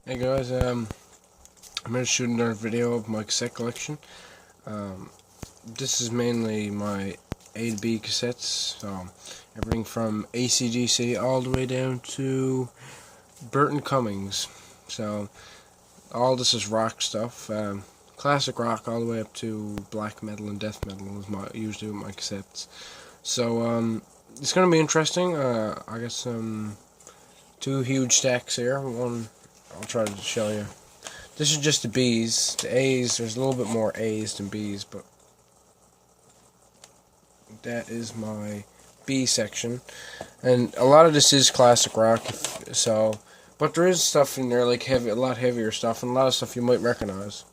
Hey guys, I'm going to shoot another video of my cassette collection. This is mainly my A to B cassettes, so everything from AC/DC all the way down to Burton Cummings. So all this is rock stuff, classic rock all the way up to black metal and death metal is my usually with my cassettes. So it's going to be interesting. I got some two huge stacks here. One I'll try to show you. This is just the B's. The A's, there's a little bit more A's than B's, but that is my B section. And a lot of this is classic rock, but there is stuff in there like a lot heavier stuff, and a lot of stuff you might recognize.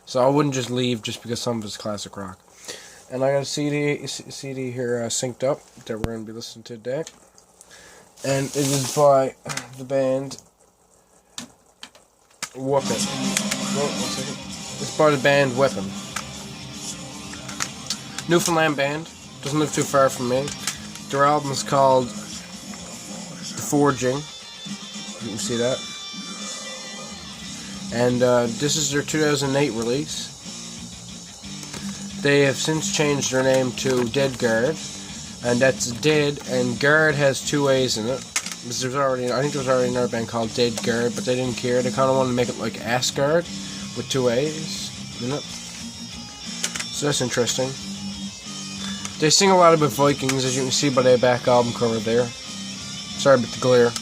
So I wouldn't just leave just because some of it's classic rock. And I got a CD here synced up that we're going to be listening to today. And it is by the band Weapon. Oh, 1 second. It's by the band Weapon. Newfoundland band. Doesn't live too far from me. Their album is called The Forging. You can see that. And this is their 2008 release. They have since changed their name to Dead Guard. And that's Dead, and Guard has two A's in it. Because I think there was already another band called Dead Guard, but they didn't care. They kind of wanted to make it like Asgard with two A's in it. So that's interesting. They sing a lot about Vikings, as you can see by their back album cover there. Sorry about the glare.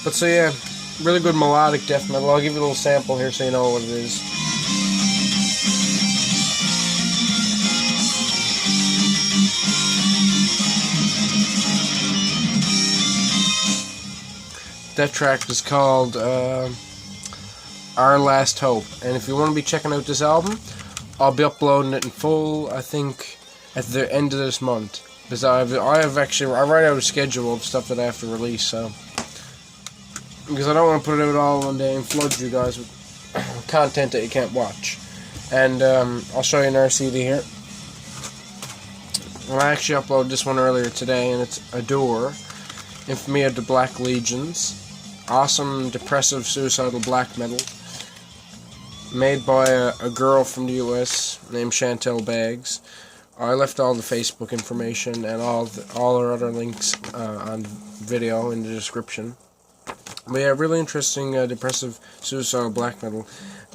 But so yeah, really good melodic death metal. I'll give you a little sample here so you know what it is. That track is called Our Last Hope, and if you want to be checking out this album, I'll be uploading it in full, I think, at the end of this month, because I write out a schedule of stuff that I have to release, so, because I don't want to put it out all one day and flood you guys with content that you can't watch. And I'll show you another CD here. And I actually uploaded this one earlier today, and it's Adore, Infamy of the Black Legions. Awesome, depressive, suicidal black metal, made by a girl from the US named Chantel Baggs. I left all the Facebook information and all our other links on video in the description. But yeah, really interesting, depressive, suicidal black metal.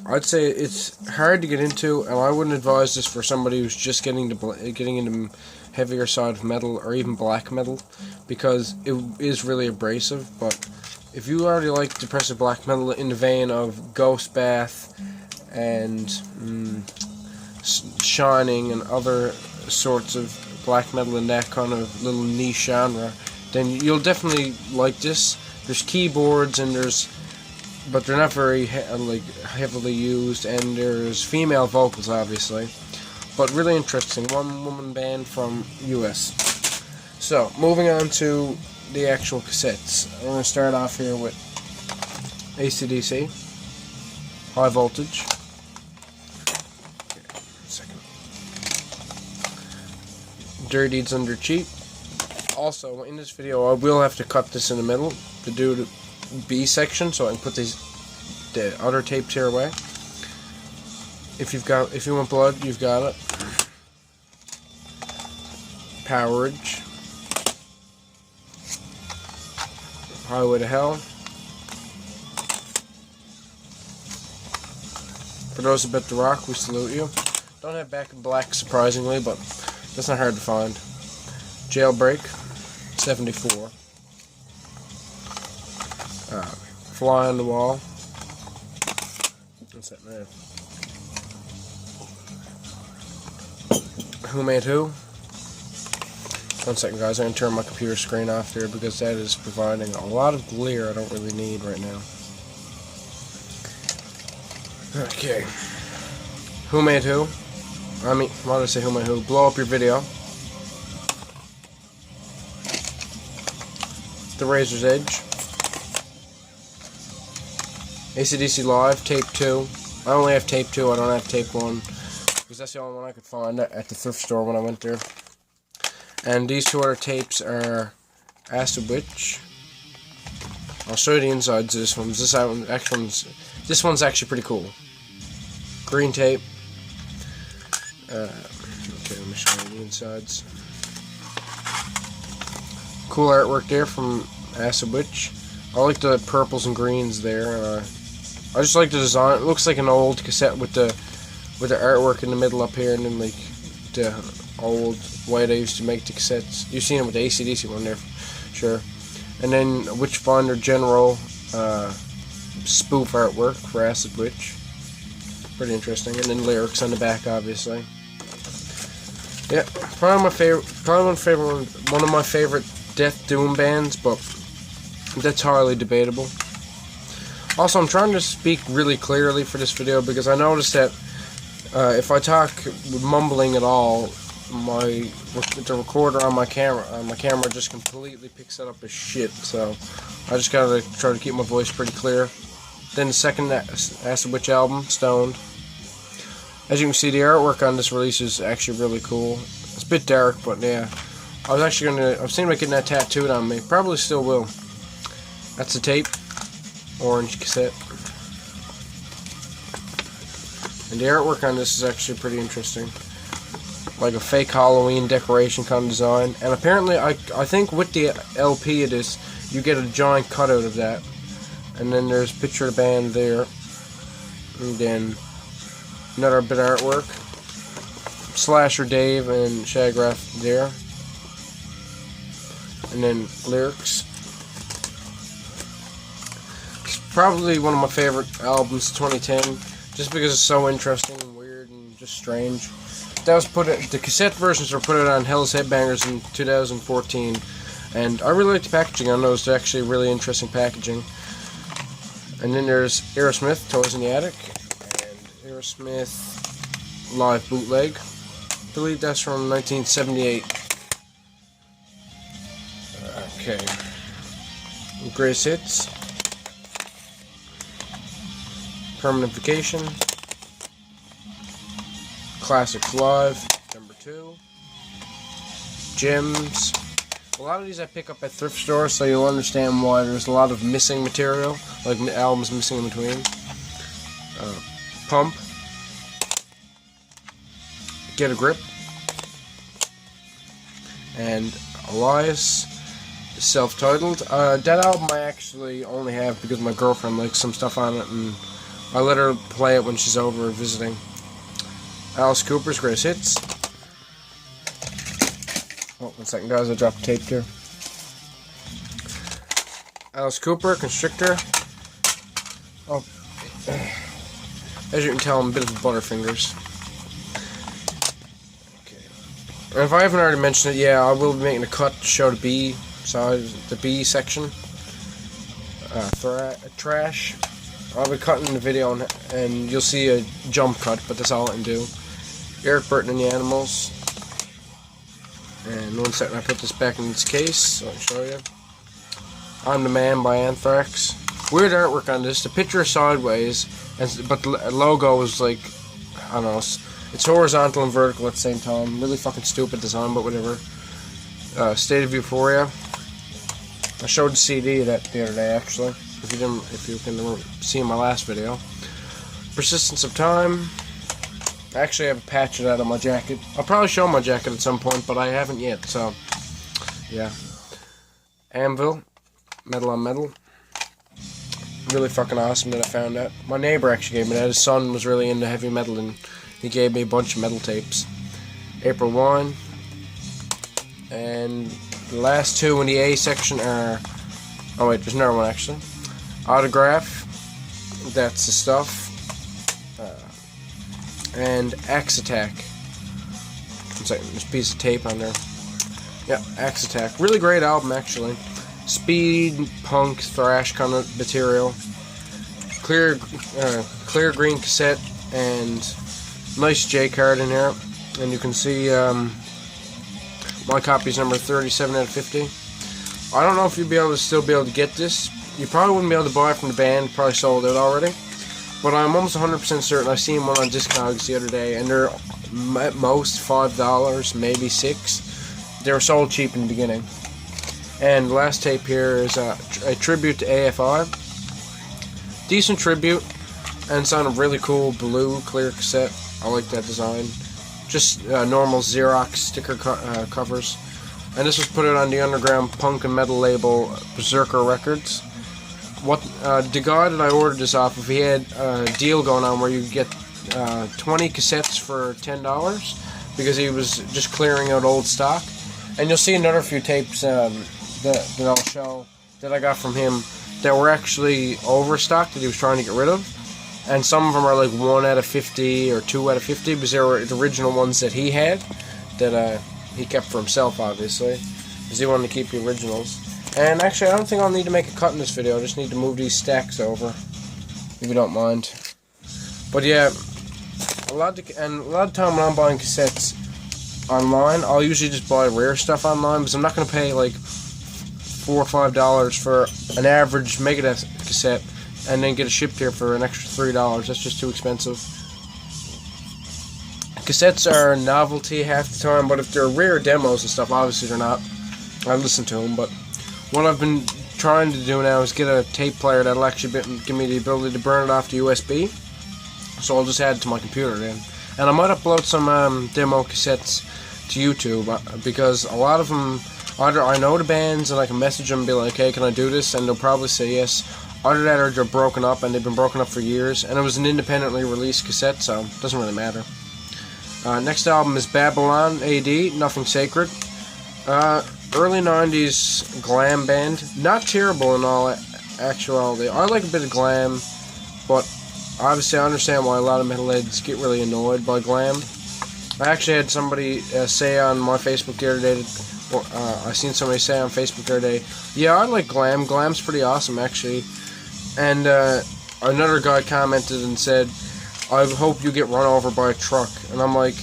I'd say it's hard to get into, and I wouldn't advise this for somebody who's just getting into heavier side of metal or even black metal, because it is really abrasive. But if you already like depressive black metal in the vein of Ghost Bath and Shining and other sorts of black metal in that kind of little niche genre, then you'll definitely like this. There's keyboards but they're not very heavily used, and there's female vocals obviously, but really interesting. One-woman band from US. So moving on to the actual cassettes. I'm going to start off here with AC/DC, High Voltage. Okay, second. Dirty Deeds Under Cheap. Also, in this video, I will have to cut this in the middle to do the B section, so I can put the other tapes here away. If you want blood, you've got it. Powerage. Highway to Hell. For those who bet the rock, we salute you. Don't have Back in Black, surprisingly, but that's not hard to find. Jailbreak, 74. Fly on the Wall. What's that there? Who Made Who? 1 second, guys. I'm going to turn my computer screen off here because that is providing a lot of glare I don't really need right now. Okay. Who Made Who? Why did I say Who Made Who? Blow Up Your Video. The Razor's Edge. AC/DC Live, Tape 2. I only have Tape 2, I don't have Tape 1. Because that's the only one I could find at the thrift store when I went there. And these two other tapes are Acid Witch, I'll show you the insides of this one. This one's actually pretty cool. Green tape. Okay, let me show you the insides. Cool artwork there from Acid Witch. I like the purples and greens there. I just like the design. It looks like an old cassette with the artwork in the middle up here, and then like the old way they used to make the cassettes. You've seen it with the AC/DC one there, sure. And then Witchfinder General spoof artwork for Acid Witch. Pretty interesting. And then lyrics on the back, obviously. Yeah, probably one of my favorite death doom bands, but that's hardly debatable. Also, I'm trying to speak really clearly for this video because I noticed that if I talk mumbling at all, the recorder on my camera just completely picks it up as shit. So I just gotta try to keep my voice pretty clear. Then the second Acid Witch album, Stoned. As you can see, the artwork on this release is actually really cool. It's a bit dark, but yeah. I was thinking about getting that tattooed on me. Probably still will. That's the tape. Orange cassette. And the artwork on this is actually pretty interesting. Like a fake Halloween decoration kind of design. And apparently, I think with the LP of this, you get a giant cutout of that. And then there's a picture of the band there. And then another bit of artwork. Slasher Dave and Shagrath there. And then lyrics. It's probably one of my favorite albums of 2010, just because it's so interesting and weird and just strange. The cassette versions were put out on Hell's Headbangers in 2014, and I really like the packaging on those. They're actually really interesting packaging. And then there's Aerosmith, Toys in the Attic, and Aerosmith Live Bootleg. I believe that's from 1978. Okay. Greatest Hits. Permanent Vacation. Classics Live, number 2. Gems. A lot of these I pick up at thrift stores, so you'll understand why there's a lot of missing material, like albums missing in between. Pump. Get a Grip. And Elias, self-titled. That album I actually only have because my girlfriend likes some stuff on it, and I let her play it when she's over visiting. Alice Cooper's Greatest Hits. Oh, 1 second, guys, I dropped the tape here. Alice Cooper, Constrictor. Oh, as you can tell, I'm a bit of a butterfingers. Okay. And if I haven't already mentioned it, yeah, I will be making a cut to show the B side, the B section. Trash. I'll be cutting the video and you'll see a jump cut, but that's all I can do. Eric Burton and the Animals. And 1 second, I put this back in its case so I can show you. I'm the Man by Anthrax. Weird artwork on this. The picture is sideways, but the logo is like, I don't know, it's horizontal and vertical at the same time. Really fucking stupid design, but whatever. State of Euphoria. I showed the CD of that the other day, actually. If you can see in my last video. Persistence of Time. I actually have a patch of that on my jacket. I'll probably show my jacket at some point, but I haven't yet, so yeah. Anvil, Metal on Metal. Really fucking awesome that I found that. My neighbor actually gave me that. His son was really into heavy metal, and he gave me a bunch of metal tapes. April Wine. And the last two in the A section are... Oh wait, there's another one actually. Autograph. That's the stuff. And Axe Attack. There's a piece of tape on there. Yeah, Axe Attack. Really great album, actually. Speed, punk, thrash kind of material. Clear green cassette and nice J card in here. And you can see my copy's number 37 out of 50. I don't know if you'll still be able to get this. You probably wouldn't be able to buy it from the band. Probably sold out already. But I'm almost 100% certain I seen one on Discogs the other day, and they're at most $5, maybe $6. They were sold cheap in the beginning. And the last tape here is a tribute to AFI. Decent tribute, and it's on a really cool blue clear cassette. I like that design. Just normal Xerox sticker covers. And this was put out on the underground punk and metal label Berserker Records. The guy that I ordered this off of, he had a deal going on where you could get 20 cassettes for $10 because he was just clearing out old stock. And you'll see another few tapes that I'll show that I got from him that were actually overstocked that he was trying to get rid of. And some of them are like 1 out of 50 or 2 out of 50 because they were the original ones that he had that he kept for himself, obviously, because he wanted to keep the originals. And actually, I don't think I'll need to make a cut in this video. I just need to move these stacks over, if you don't mind. But yeah, a lot of the time when I'm buying cassettes online, I'll usually just buy rare stuff online because I'm not going to pay like $4 or $5 for an average Megadeth cassette and then get it shipped here for an extra $3. That's just too expensive. Cassettes are a novelty half the time, but if they're rare demos and stuff, obviously they're not. I listen to them, but what I've been trying to do now is get a tape player that'll actually give me the ability to burn it off the USB. So I'll just add it to my computer then. And I might upload some demo cassettes to YouTube because a lot of them, either I know the bands and I can message them and be like, hey, can I do this? And they'll probably say yes. Either that or they're broken up and they've been broken up for years. And it was an independently released cassette, so it doesn't really matter. Next album is Babylon AD, Nothing Sacred. Early 90s glam band. Not terrible in all actuality. I like a bit of glam, but obviously I understand why a lot of metalheads get really annoyed by glam. I actually had somebody say on my Facebook the other day, I seen somebody say on Facebook the other day, yeah, I like glam. Glam's pretty awesome, actually. And another guy commented and said, I hope you get run over by a truck. And I'm like,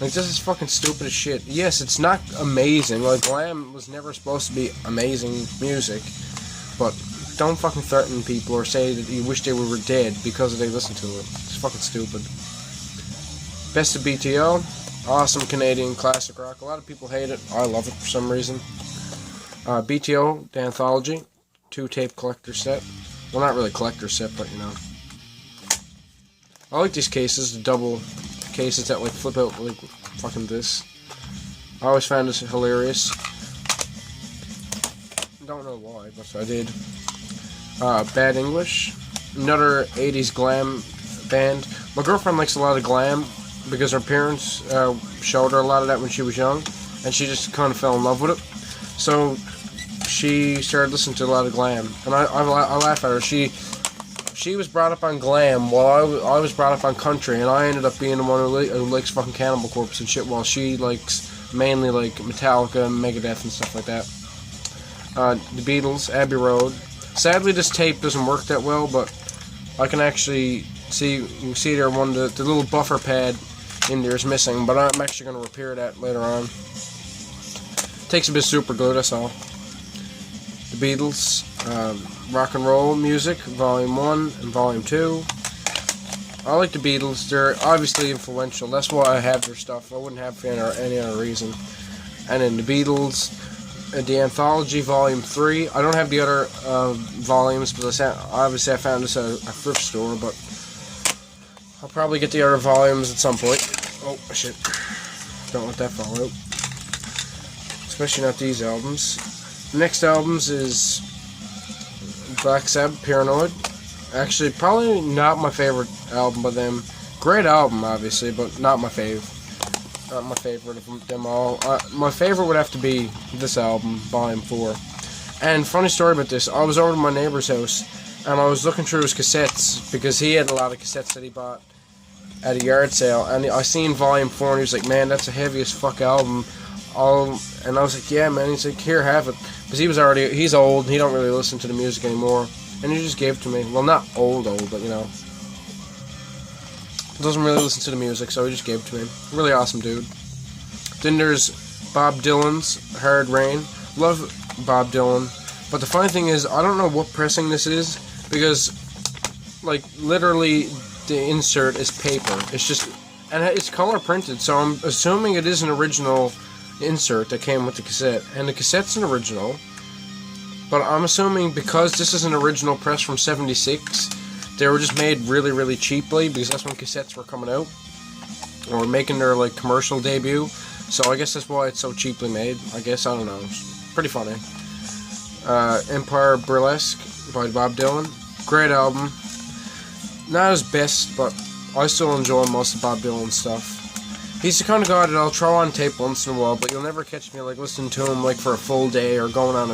this is fucking stupid as shit. Yes, it's not amazing. Like, glam was never supposed to be amazing music. But don't fucking threaten people or say that you wish they were dead because they listen to it. It's fucking stupid. Best of BTO. Awesome Canadian classic rock. A lot of people hate it. I love it for some reason. BTO, the anthology. 2-tape collector set. Well, not really collector set, but you know. I like these cases, the double cases that like flip out like fucking this. I always found this hilarious. Don't know why, but I did. Bad English. Another 80s glam band. My girlfriend likes a lot of glam because her parents showed her a lot of that when she was young, and she just kind of fell in love with it. So she started listening to a lot of glam, and I laugh at her. She was brought up on glam while I was brought up on country, and I ended up being the one who likes fucking Cannibal Corpse and shit, while she likes mainly like Metallica, Megadeth, and stuff like that. The Beatles, Abbey Road. Sadly, this tape doesn't work that well, but I can actually see, you can see there the little buffer pad in there is missing, but I'm actually going to repair that later on. Takes a bit of super glue, that's all. The Beatles, Rock and Roll Music, Volume 1 and Volume 2. I like the Beatles. They're obviously influential. That's why I have their stuff. I wouldn't have it for any other reason. And then the Beatles, the Anthology, Volume 3. I don't have the other volumes, but obviously I found this at a thrift store, but I'll probably get the other volumes at some point. Oh, shit. Don't let that fall out. Especially not these albums. The next albums is Black Sabbath, Paranoid. Actually, probably not my favorite album by them. Great album, obviously, but not my fave. Not my favorite of them all. My favorite would have to be this album, Volume 4. And funny story about this, I was over to my neighbor's house, and I was looking through his cassettes, because he had a lot of cassettes that he bought at a yard sale, and I seen Volume 4, and he was like, man, that's the heaviest fuck album. And I was like, yeah, man. He's like, here, have it. Because he's old, he don't really listen to the music anymore. And he just gave it to me. Well, not old, but, you know. Doesn't really listen to the music, so he just gave it to me. Really awesome dude. Then there's Bob Dylan's Hard Rain. Love Bob Dylan. But the funny thing is, I don't know what pressing this is, because, like, literally, the insert is paper. It's just, and it's color printed, so I'm assuming it is an original insert that came with the cassette. And the cassette's an original. But I'm assuming because this is an original press from '76, they were just made really, really cheaply because that's when cassettes were coming out or making their like commercial debut. So I guess that's why it's so cheaply made. I guess, I don't know. It's pretty funny. Empire Burlesque by Bob Dylan. Great album. Not his best, but I still enjoy most of Bob Dylan's stuff. He's the kind of guy that I'll throw on tape once in a while, but you'll never catch me like listening to him like for a full day or going on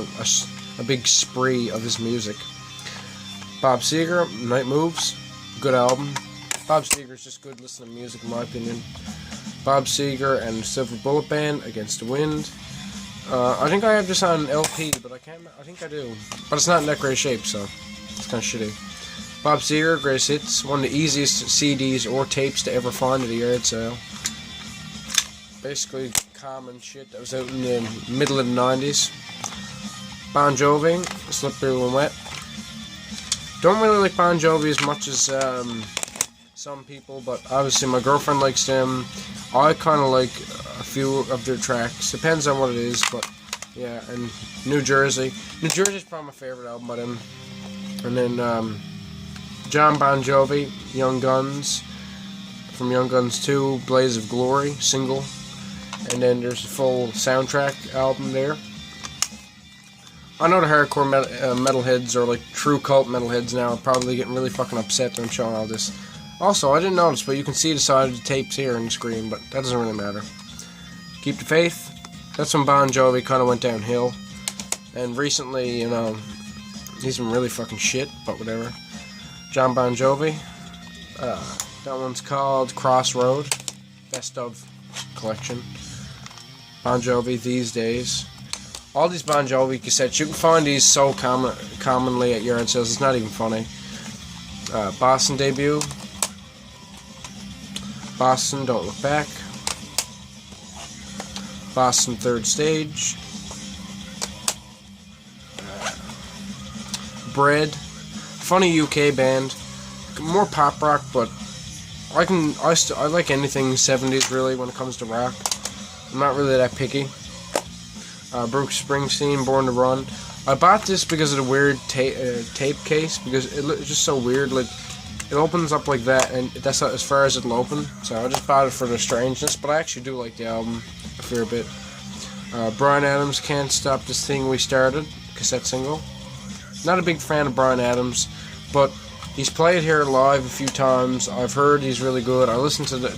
a big spree of his music. Bob Seger, Night Moves, good album. Bob Seger's just good listening to music in my opinion. Bob Seger and Silver Bullet Band, Against the Wind. I think I have this on LP, but I think I do. But it's not in that great shape, so it's kind of shitty. Bob Seger, Greatest Hits, one of the easiest CDs or tapes to ever find at a yard sale. Basically common shit that was out in the middle of the 90s. Bon Jovi, Slippery When Wet. Don't really like Bon Jovi as much as some people, but obviously my girlfriend likes them. I kind of like a few of their tracks. Depends on what it is, but yeah. And New Jersey. New Jersey's probably my favorite album by them. And then John Bon Jovi, Young Guns. From Young Guns 2, Blaze of Glory, single. And then there's a full soundtrack album there. I know the hardcore metalheads or like true cult metalheads now are probably getting really fucking upset that I'm showing all this. Also, I didn't notice, but you can see the side of the tapes here on the screen, but that doesn't really matter. Keep the Faith. That's when Bon Jovi kind of went downhill. And recently, you know, he's been really fucking shit, but whatever. John Bon Jovi. That one's called Crossroad. Best of collection. Bon Jovi, These Days. All these Bon Jovi cassettes, you can find these so commonly at yard sales, it's not even funny. Boston Debut. Boston, Don't Look Back. Boston, Third Stage. Bread. Funny UK band. More pop rock, but I like anything 70s really when it comes to rock. I'm not really that picky. Bruce Springsteen, Born to Run. I bought this because of the weird tape case, because it's just so weird. Like, it opens up like that, and that's as far as it'll open. So I just bought it for the strangeness, but I actually do like the album a fair bit. Bryan Adams, Can't Stop This Thing We Started, cassette single. Not a big fan of Bryan Adams, but he's played here live a few times. I've heard he's really good. I listened to a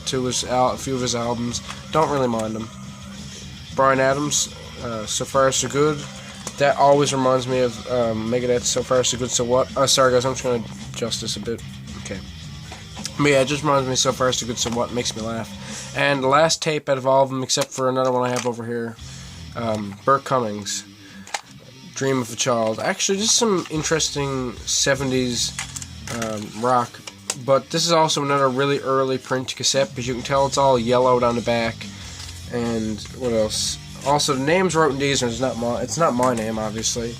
few of his albums. Don't really mind him. Bryan Adams, So Far So Good. That always reminds me of Megadeth, So Far So Good, So What. Sorry guys, I'm just going to adjust this a bit. Okay. But yeah, it just reminds me of So Far So Good, So What. It makes me laugh. And the last tape out of all of them, except for another one I have over here, Burt Cummings, Dream of a Child. Actually, just some interesting 70s rock. But this is also another really early print cassette, because you can tell it's all yellowed on the back. And what else? Also, the names wrote in these, it's not my name, obviously.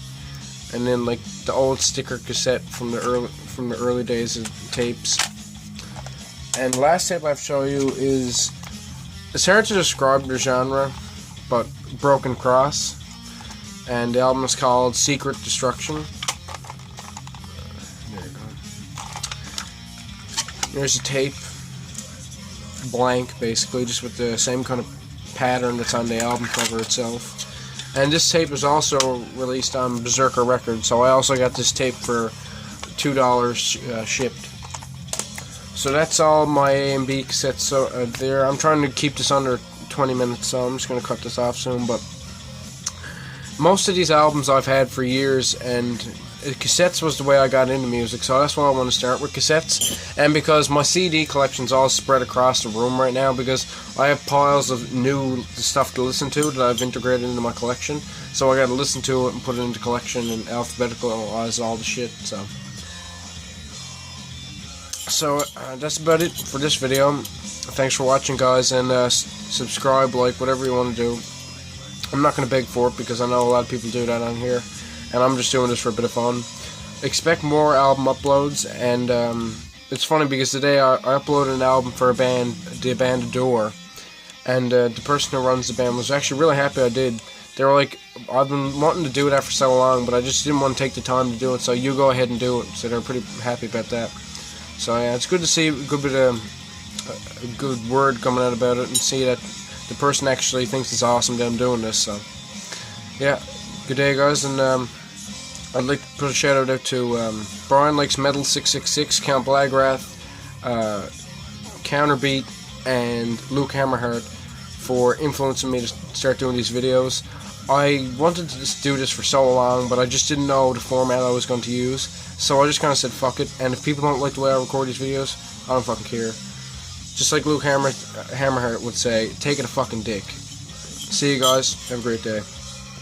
And then like the old sticker cassette from the early days of tapes. And the last tape I've shown you is, it's hard to describe the genre, but Broken Cross. And the album is called Secret Destruction. There you go. There's a tape, blank basically, just with the same kind of pattern that's on the album cover itself. And this tape was also released on Berserker Records, so I also got this tape for $2 shipped. So that's all my A and B cassettes there. I'm trying to keep this under 20 minutes, so I'm just going to cut this off soon. But most of these albums I've had for years, and cassettes was the way I got into music, so that's why I want to start with cassettes. And because my CD collection's all spread across the room right now, because I have piles of new stuff to listen to that I've integrated into my collection, so I gotta listen to it and put it into collection and alphabetical-ize all the shit. So that's about it for this video. Thanks for watching, guys, and subscribe, like, whatever you want to do. I'm not going to beg for it because I know a lot of people do that on here, and I'm just doing this for a bit of fun. Expect more album uploads, and it's funny because today I uploaded an album for the band Adore, and the person who runs the band was actually really happy I did. They were like, I've been wanting to do that for so long, but I just didn't want to take the time to do it, so you go ahead and do it. So they're pretty happy about that. So yeah, it's good to see a good bit of a good word coming out about it, and see that the person actually thinks it's awesome that I'm doing this. So yeah, good day guys, and I'd like to put a shout out to Brian Likes Metal 666, Count Blagrath, Counterbeat, and Luke Hammerheart for influencing me to start doing these videos. I wanted to just do this for so long, but I just didn't know the format I was going to use, so I just kind of said fuck it, and if people don't like the way I record these videos, I don't fucking care. Just like Luke Hammerheart would say, take it a fucking dick. See you guys, have a great day.